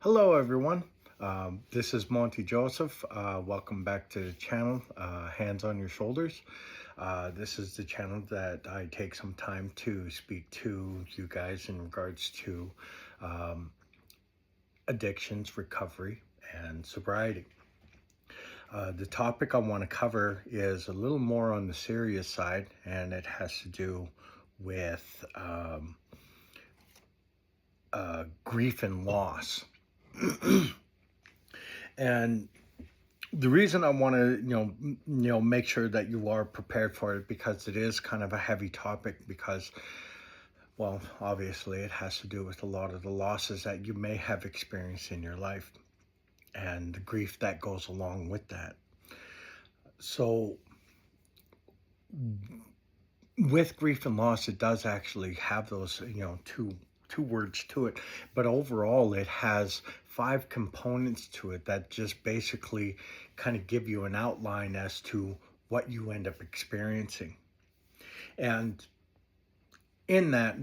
Hello, everyone. This is Monty Joseph. Welcome back to the channel, Hands on Your Shoulders. This is the channel that I take some time to speak to you guys in regards to um, addictions, recovery, and sobriety. The topic I want to cover is a little more on the serious side, and it has to do with grief and loss. And the reason I want to, make sure that you are prepared for it because it is kind of a heavy topic because, well, obviously it has to do with a lot of the losses that you may have experienced in your life and the grief that goes along with that. So, with grief and loss, it does actually have those, two words to it, but overall it has five components to it that just basically kind of give you an outline as to what you end up experiencing. And in that,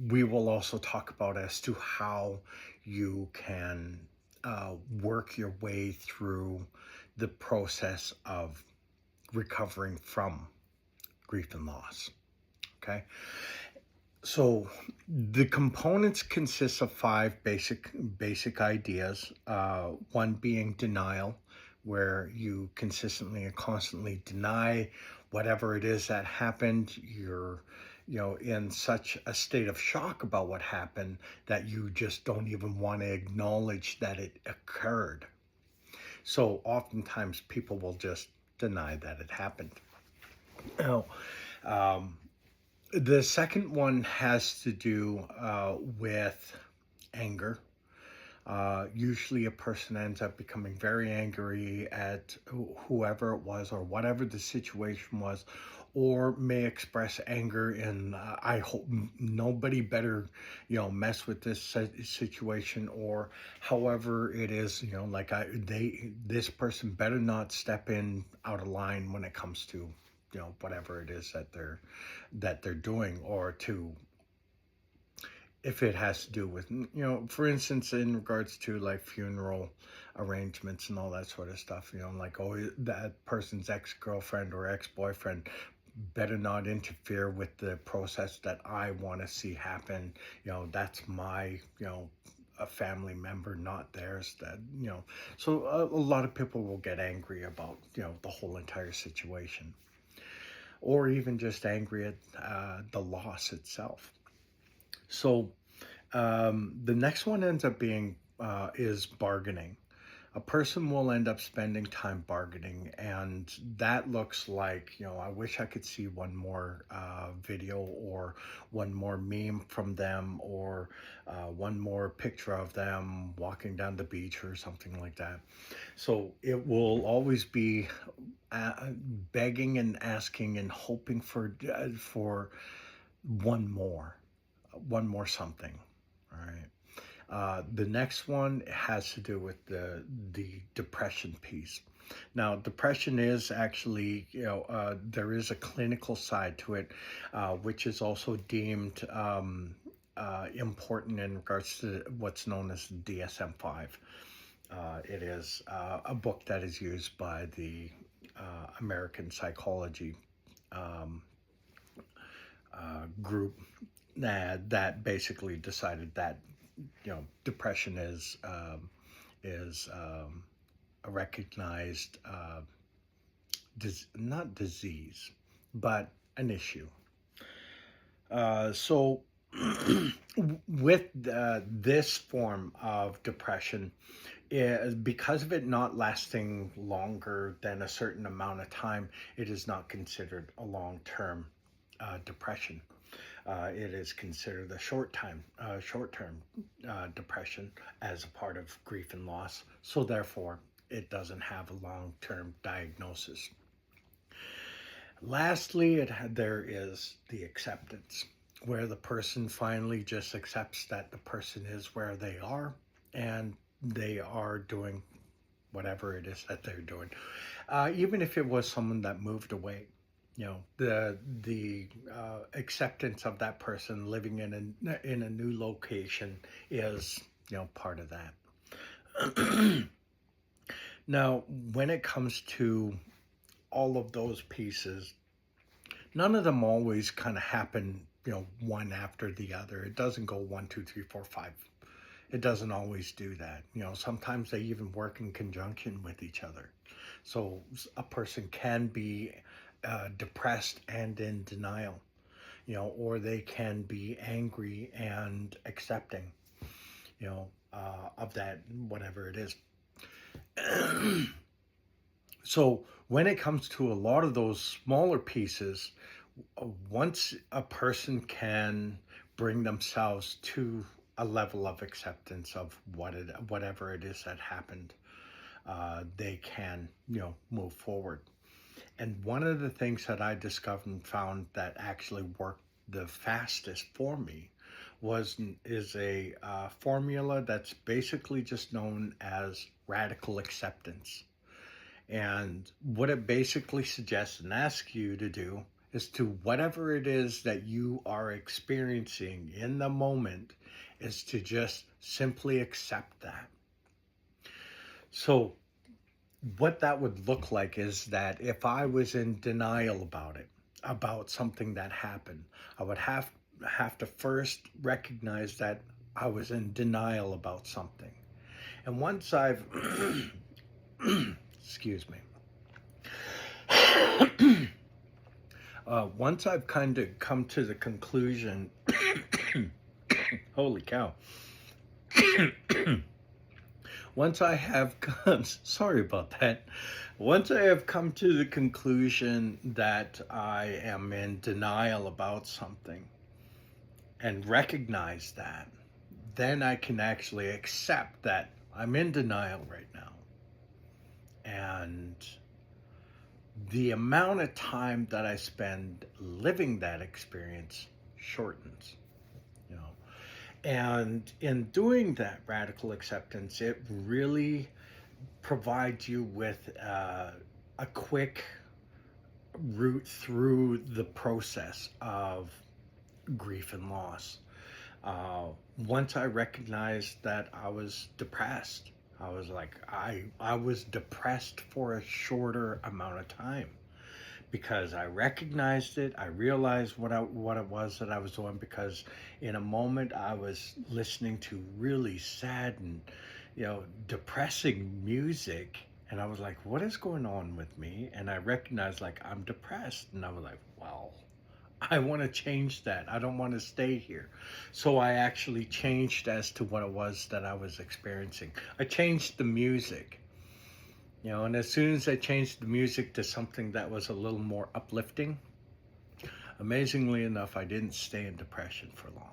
we will also talk about as to how you can work your way through the process of recovering from grief and loss. Okay. So the components consist of five basic ideas. One being denial, where you consistently and constantly deny whatever it is that happened. You're, in such a state of shock about what happened that you just don't even want to acknowledge that it occurred. So oftentimes people will just deny that it happened. Now, um, the second one has to do with anger. Usually, a person ends up becoming very angry at whoever it was or whatever the situation was, or may express anger in, I hope nobody better, mess with this situation, or however it is, like this person better not step in out of line when it comes to, whatever it is that they're doing, or to, if it has to do with, for instance, in regards to like funeral arrangements and all that sort of stuff, like, oh, that person's ex-girlfriend or ex-boyfriend better not interfere with the process that I want to see happen. That's my, a family member, not theirs. That, so a lot of people will get angry about, the whole entire situation, or even just angry at the loss itself. So the next one ends up being is bargaining. A person will end up spending time bargaining, and that looks like, I wish I could see one more video or one more meme from them, or one more picture of them walking down the beach or something like that. So it will always be begging and asking and hoping for one more, one more something. All right. The next one has to do with the depression piece. Now, depression is actually, there is a clinical side to it, which is also deemed important in regards to what's known as DSM-5. It is a book that is used by the American Psychology um, group that basically decided that, depression is a recognized not disease, but an issue. So with this form of depression, because of it not lasting longer than a certain amount of time, it is not considered a long-term depression. It is considered a short-term depression as a part of grief and loss. So therefore, it doesn't have a long-term diagnosis. Lastly, there is the acceptance, where the person finally just accepts that the person is where they are and they are doing whatever it is that they're doing. Even if it was someone that moved away, the acceptance of that person living in a new location is, part of that. Now, when it comes to all of those pieces, none of them always kind of happen, one after the other. It doesn't go one, two, three, four, five. It doesn't always do that. Sometimes they even work in conjunction with each other. So a person can be depressed and in denial, or they can be angry and accepting, of that, whatever it is. So when it comes to a lot of those smaller pieces, once a person can bring themselves to a level of acceptance of whatever it is that happened, they can move forward. And one of the things that I discovered and found that actually worked the fastest for me is a formula that's basically just known as radical acceptance. And what it basically suggests and asks you to do is to whatever it is that you are experiencing in the moment, is to just simply accept that. So what that would look like is that if I was in denial about it, about something that happened, I would have to first recognize that I was in denial about something. And once I've excuse me. Once I've kind of come to the conclusion, holy cow. Once I have come, sorry about that. Once I have come to the conclusion that I am in denial about something and recognize that, then I can actually accept that I'm in denial right now. And the amount of time that I spend living that experience shortens, And in doing that radical acceptance, it really provides you with a quick route through the process of grief and loss. Once I recognized that I was depressed, I was like, I was depressed for a shorter amount of time because I recognized it. I realized what it was that I was doing, because in a moment I was listening to really sad and depressing music, and I was like, what is going on with me? And I recognized, like, I'm depressed, and I was like, well, I want to change that. I don't want to stay here. So I actually changed as to what it was that I was experiencing. I changed the music, and as soon as I changed the music to something that was a little more uplifting, amazingly enough, I didn't stay in depression for long.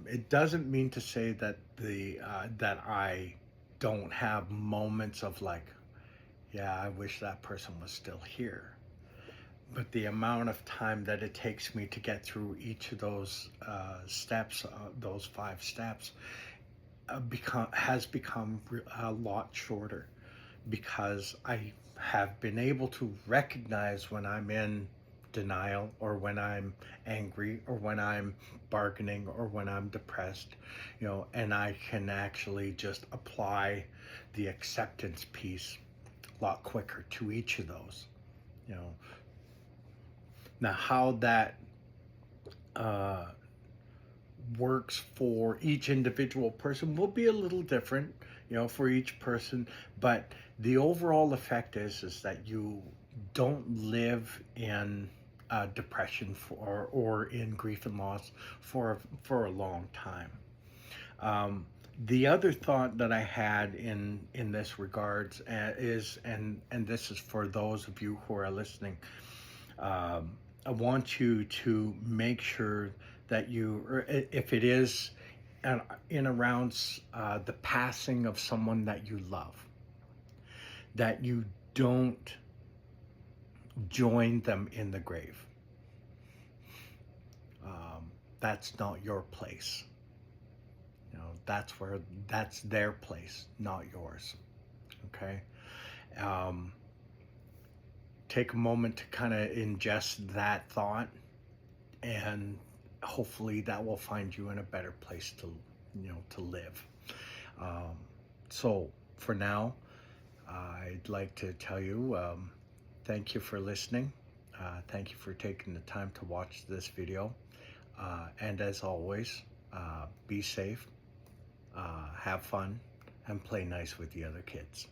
It doesn't mean to say that that I don't have moments of like, yeah, I wish that person was still here. But the amount of time that it takes me to get through each of those steps, those 5 steps, has become a lot shorter, because I have been able to recognize when I'm in denial, or when I'm angry, or when I'm bargaining, or when I'm depressed, and I can actually just apply the acceptance piece a lot quicker to each of those. Now, how that uh, works for each individual person will be a little different, for each person. But the overall effect is that you don't live in depression or in grief and loss for a long time. The other thought that I had in this regards is, and this is for those of you who are listening, I want you to make sure that you, or if it is in around the passing of someone that you love, that you don't join them in the grave. That's not your place. That's their place, not yours. Okay. Take a moment to kind of ingest that thought, and hopefully that will find you in a better place to live. So for now, I'd like to tell you thank you for listening. Thank you for taking the time to watch this video. And as always, be safe, have fun, and play nice with the other kids.